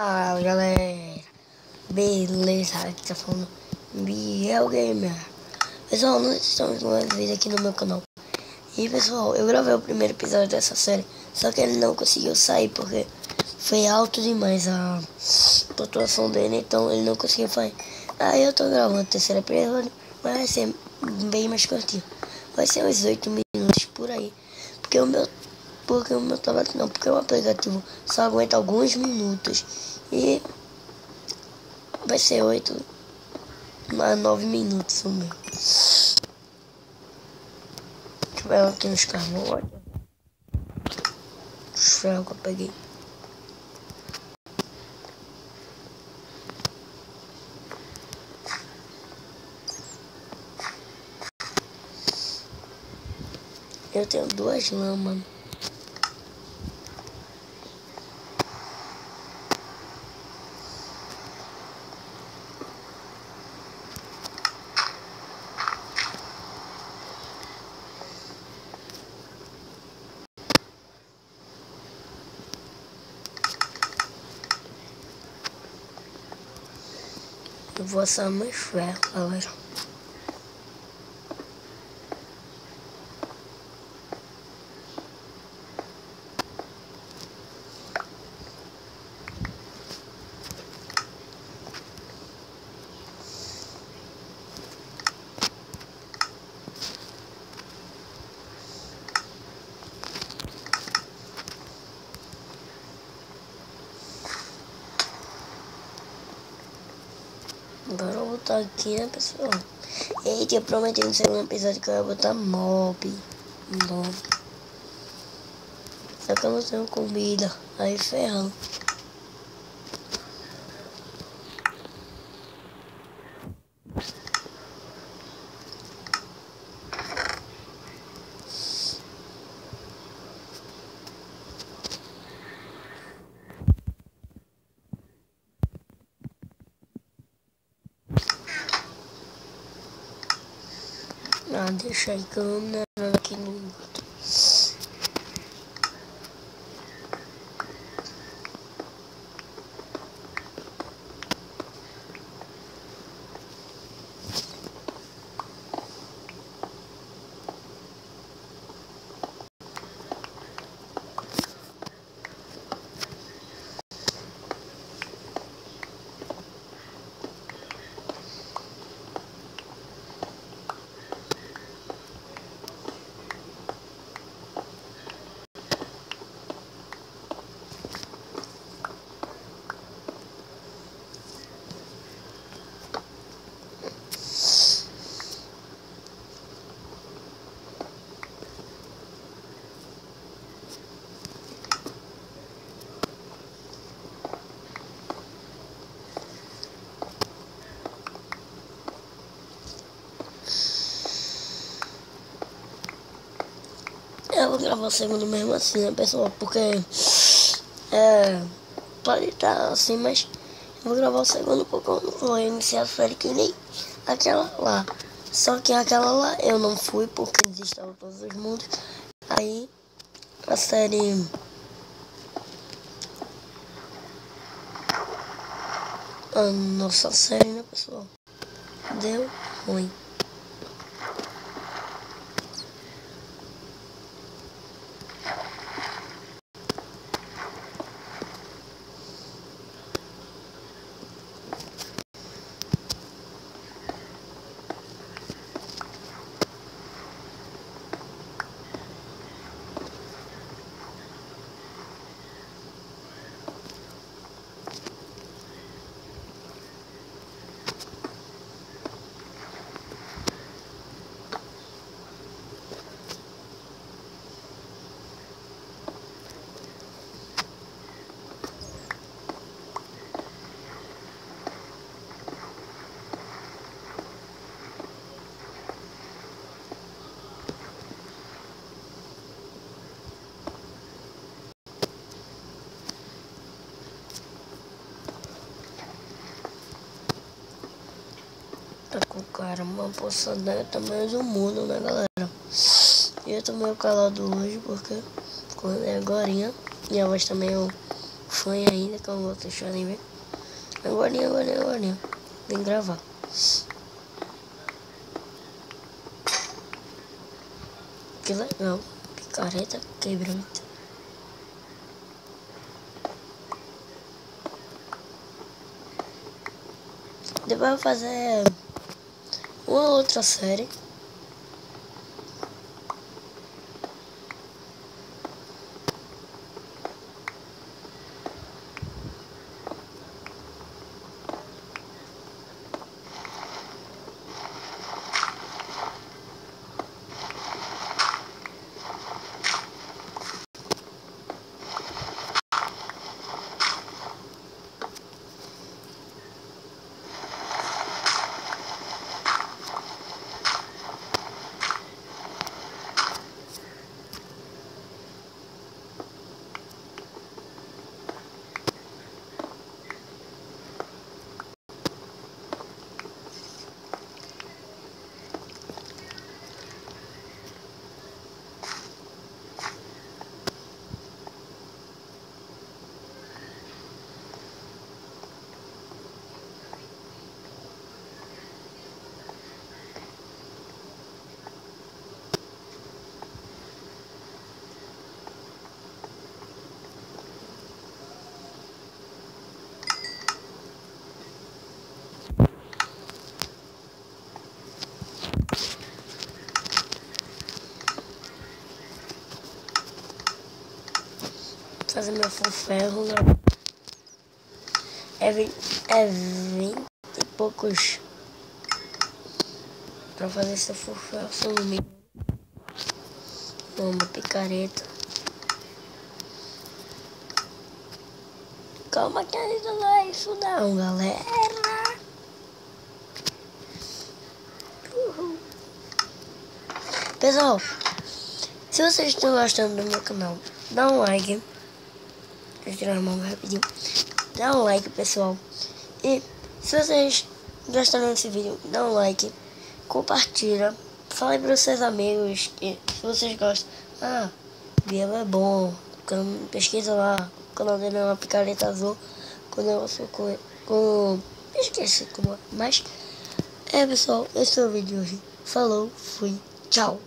Fala galera, beleza? Aqui tá falando Biel Gamer. Pessoal, nós estamos mais uma vez aqui no meu canal. E pessoal, eu gravei o primeiro episódio dessa série, só que ele não conseguiu sair porque foi alto demais a pontuação dele, então ele não conseguiu sair. Aí eu tô gravando o terceiro episódio, mas vai ser bem mais curtinho. Vai ser uns 8 minutos por aí. Porque o meu tablet não, porque o aplicativo só aguenta alguns minutos. E vai ser 8 a 9 minutos o meu. Deixa eu ver aqui nos carros. Olha. Os ferros que eu peguei. Eu tenho 2 lamas. Eu vou assar meus ferros, galera. Agora eu vou botar aqui, né, pessoal? Eita, eu prometi no segundo episódio que eu ia botar mob. Só que eu não tenho comida. Aí ferrando. Ah, deixa aí que eu não é nada aqui no outro. Eu vou gravar o segundo mesmo assim, né, pessoal? Porque pode estar assim, mas eu vou gravar o segundo porque eu não vou iniciar a série que nem aquela lá. Só que aquela lá eu não fui porque desinstalou todos os mundos. Aí a série a nossa série, né, pessoal? Deu ruim. Tá com o cara uma poçada tamanho do mundo, né, galera? E eu tô meio calado hoje porque acordei agorinha. Minha voz tá meio fã ainda, que eu vou deixar nem ver. Agora. Vem gravar. Que legal. Picareta quebrante. Depois eu vou fazer uma outra série. Fazer meu ferro, é 20 e poucos pra fazer esse ferro, se eu não me engano. Uma picareta. Calma que ainda não é isso não, galera. Uhul. Pessoal, se vocês estão gostando do meu canal, dá um like. Deixa eu tirar a mão rapidinho. Dá um like, pessoal. E se vocês gostaram desse vídeo, dá um like. Compartilha. Fale para os seus amigos que se vocês gostam. Ah, Biel é bom. Pesquisa lá. O canal dele é uma picareta azul. Com negócio com... Esqueci como é. Mas, pessoal, esse é o vídeo de hoje. Falou, fui, tchau.